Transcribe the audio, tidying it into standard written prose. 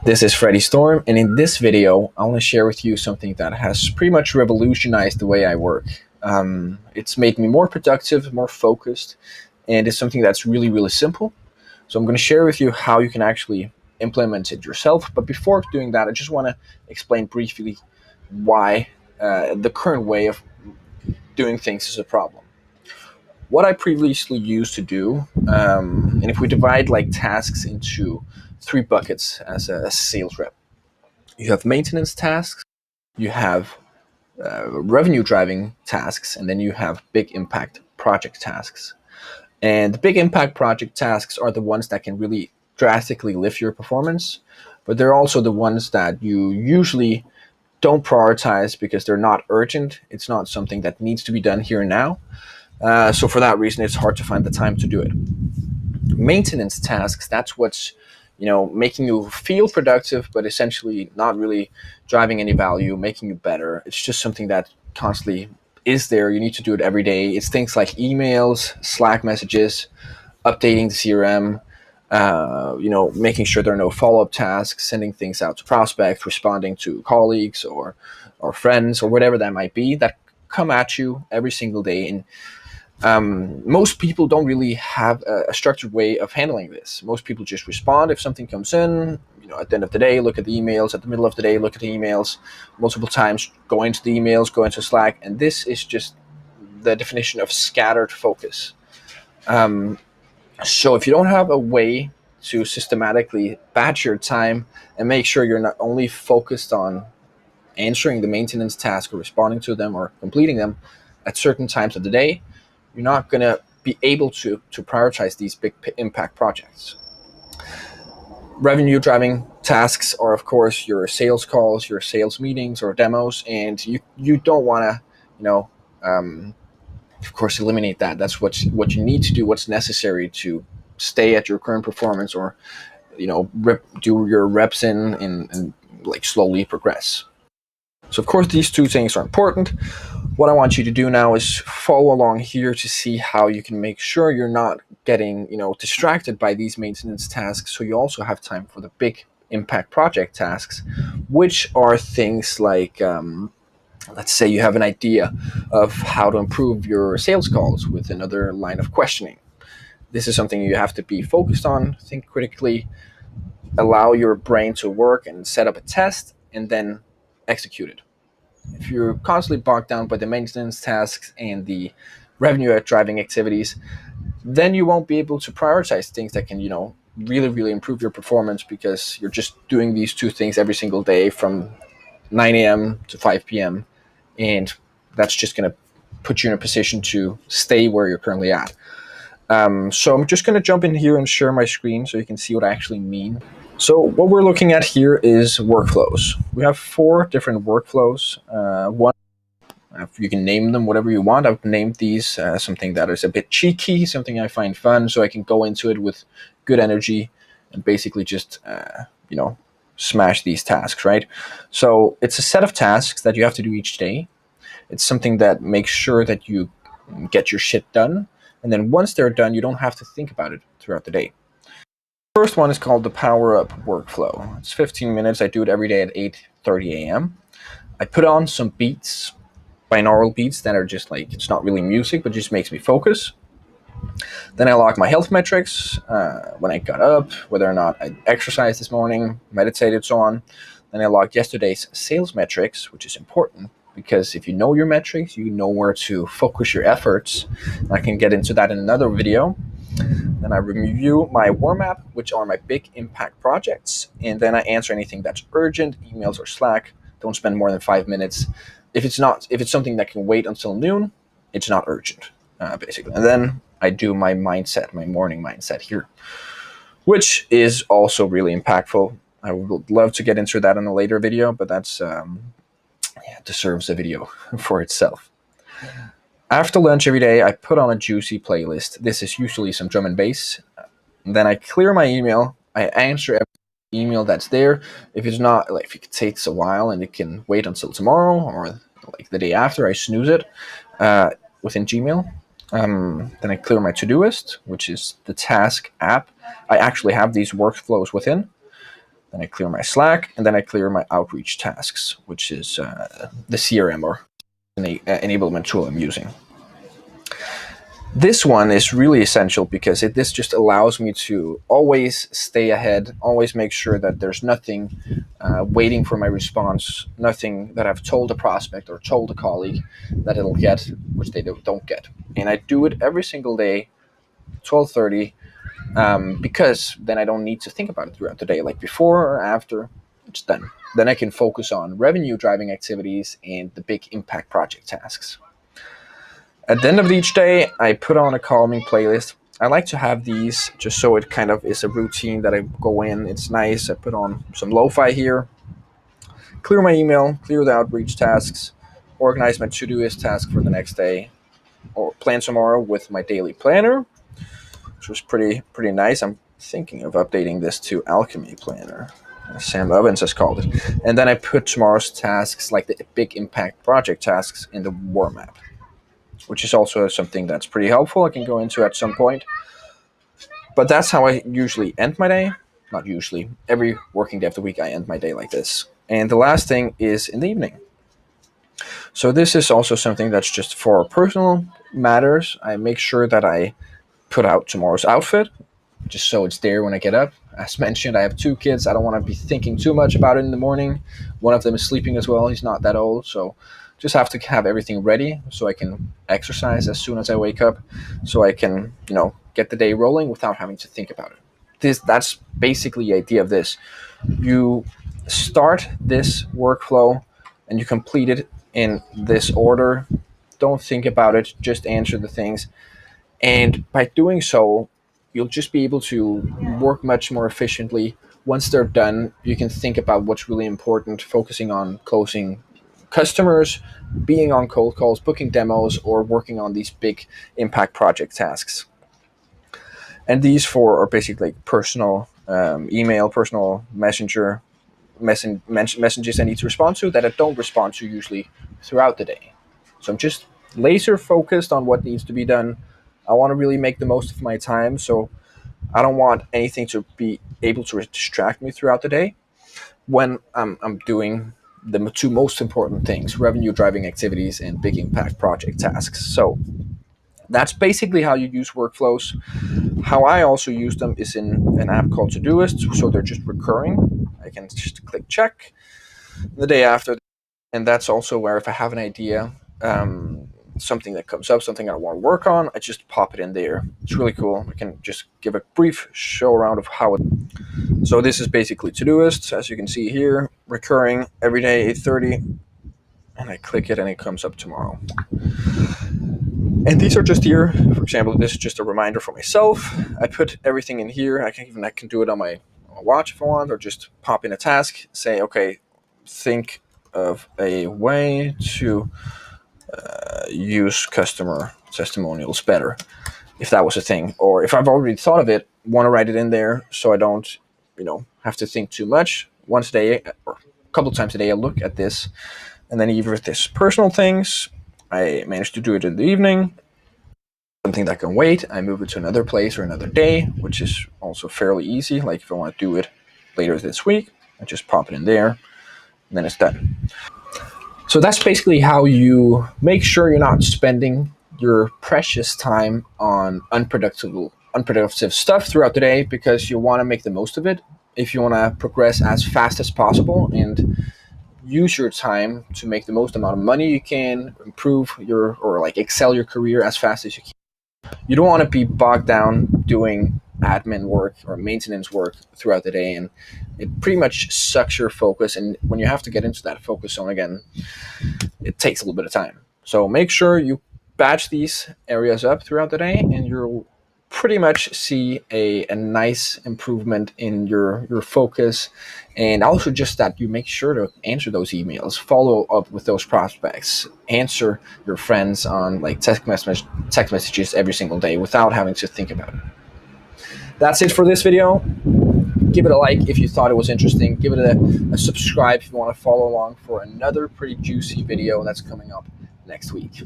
This is Freddy Storm, and in this video, I want to share with you something that has pretty much revolutionized the way I work. It's made me more productive, more focused, and it's something that's really, really simple. So I'm going to share with you how you can actually implement it yourself. But before doing that, I just want to explain briefly why the current way of doing things is a problem. What I previously used to do, and if we divide like tasks into three buckets as a sales rep, you have maintenance tasks, you have revenue driving tasks, and then you have big impact project tasks. And the big impact project tasks are the ones that can really drastically lift your performance, but they're also the ones that you usually don't prioritize because they're not urgent. It's not something that needs to be done here and now. So for that reason, it's hard to find the time to do it. Maintenance tasks, that's what's making you feel productive, but essentially not really driving any value, making you better. It's just something that constantly is there. You need to do it every day. It's things like emails, Slack messages, updating the CRM, making sure there are no follow-up tasks, sending things out to prospects, responding to colleagues or friends or whatever that might be that come at you every single day. And most people don't really have a structured way of handling this. Most people just respond if something comes in. At the end of the day, look at the emails. At the middle of the day, look at the emails. Multiple times, go into the emails, go into Slack, and this is just the definition of scattered focus. So if you don't have a way to systematically batch your time and make sure you're not only focused on answering the maintenance task or responding to them or completing them at certain times of the day, you're not going to be able to prioritize these big impact projects. Revenue driving tasks are, of course, your sales calls, your sales meetings or demos, and you don't want to, of course, eliminate that. That's what you need to do, what's necessary to stay at your current performance or, do your reps in and like slowly progress. So, of course, these two things are important. What I want you to do now is follow along here to see how you can make sure you're not getting, distracted by these maintenance tasks. So you also have time for the big impact project tasks, which are things like, let's say you have an idea of how to improve your sales calls with another line of questioning. This is something you have to be focused on, think critically, allow your brain to work and set up a test, and then execute it. If you're constantly bogged down by the maintenance tasks and the revenue driving activities, then you won't be able to prioritize things that can, really, really improve your performance because you're just doing these two things every single day from 9 a.m. to 5 p.m. And that's just going to put you in a position to stay where you're currently at. So I'm just going to jump in here and share my screen so you can see what I actually mean. So what we're looking at here is workflows. We have 4 different workflows. One, you can name them whatever you want. I've named these something that is a bit cheeky, something I find fun, so I can go into it with good energy and basically just, smash these tasks, right? So it's a set of tasks that you have to do each day. It's something that makes sure that you get your shit done. And then once they're done, you don't have to think about it throughout the day. First one is called the Power Up workflow. It's 15 minutes. I do it every day at 8:30 a.m. I put on some beats, binaural beats that are just like, it's not really music, but just makes me focus. Then I log my health metrics, when I got up, whether or not I exercised this morning, meditated, so on. Then I logged yesterday's sales metrics, which is important because if you know your metrics, you know where to focus your efforts. I can get into that in another video. Then I review my warm up, which are my big impact projects. And then I answer anything that's urgent, emails or Slack. Don't spend more than 5 minutes. If it's something that can wait until noon, it's not urgent, basically. And then I do my mindset, my morning mindset here, which is also really impactful. I would love to get into that in a later video, but that's deserves a video for itself. After lunch every day, I put on a juicy playlist. This is usually some drum and bass. Then I clear my email. I answer every email that's there. If it's not, like if it takes a while and it can wait until tomorrow or like the day after, I snooze it within Gmail. Then I clear my Todoist, which is the task app. I actually have these workflows within. Then I clear my Slack, and then I clear my outreach tasks, which is the CRM or enablement tool I'm using. This one is really essential because this just allows me to always stay ahead, always make sure that there's nothing waiting for my response, nothing that I've told a prospect or told a colleague that it'll get, which they don't get. And I do it every single day, 12:30, because then I don't need to think about it throughout the day, like before or after. It's done. Then I can focus on revenue driving activities and the big impact project tasks. At the end of each day, I put on a calming playlist. I like to have these just so it kind of is a routine that I go in. It's nice. I put on some lo-fi here, clear my email, clear the outreach tasks, organize my to-do-list task for the next day, or plan tomorrow with my daily planner, which was pretty nice. I'm thinking of updating this to Alchemy Planner. Sam Ovens has called it. And then I put tomorrow's tasks, like the big impact project tasks, in the war map, which is also something that's pretty helpful. I can go into at some point. But that's how I usually end my day. Not usually. Every working day of the week, I end my day like this. And the last thing is in the evening. So this is also something that's just for personal matters. I make sure that I put out tomorrow's outfit, just so it's there when I get up. As mentioned, I have 2 kids. I don't want to be thinking too much about it in the morning. One of them is sleeping as well. He's not that old, so just have to have everything ready so I can exercise as soon as I wake up, so I can, get the day rolling without having to think about it. That's basically the idea of this. You start this workflow and you complete it in this order. Don't think about it, just answer the things. And by doing so, you'll just be able to work much more efficiently. Once they're done, you can think about what's really important, focusing on closing customers, being on cold calls, booking demos, or working on these big impact project tasks. And these 4 are basically personal email, personal messenger, messages I need to respond to that I don't respond to usually throughout the day. So I'm just laser focused on what needs to be done. I want to really make the most of my time, so I don't want anything to be able to distract me throughout the day when I'm doing the 2 most important things: revenue driving activities and big impact project tasks. So that's basically how you use workflows. How I also use them is in an app called Todoist, so they're just recurring. I can just click check the day after, and that's also where if I have an idea, something that comes up, something I want to work on, I just pop it in there. It's really cool. I can just give a brief show around of how it. So this is basically Todoist, as you can see here, recurring every day, 8:30, and I click it and it comes up tomorrow. And these are just here. For example, this is just a reminder for myself. I put everything in here. I can do it on my watch if I want, or just pop in a task, say, okay, think of a way to use customer testimonials better, if that was a thing. Or if I've already thought of it, want to write it in there so I don't, have to think too much. Once a day or a couple of times a day, I look at this. And then even with this personal things, I managed to do it in the evening. Something that can wait, I move it to another place or another day, which is also fairly easy. Like if I want to do it later this week, I just pop it in there, and then it's done. So that's basically how you make sure you're not spending your precious time on unproductive stuff throughout the day, because you want to make the most of it. If you want to progress as fast as possible and use your time to make the most amount of money you can, improve excel your career as fast as you can. You don't want to be bogged down doing admin work or maintenance work throughout the day, and it pretty much sucks your focus. And when you have to get into that focus zone again, it takes a little bit of time. So make sure you batch these areas up throughout the day, and you'll pretty much see a nice improvement in your focus. And also just that you make sure to answer those emails, follow up with those prospects, answer your friends on text messages every single day without having to think about it. That's it for this video. Give it a like if you thought it was interesting. Give it a subscribe if you want to follow along for another pretty juicy video that's coming up next week.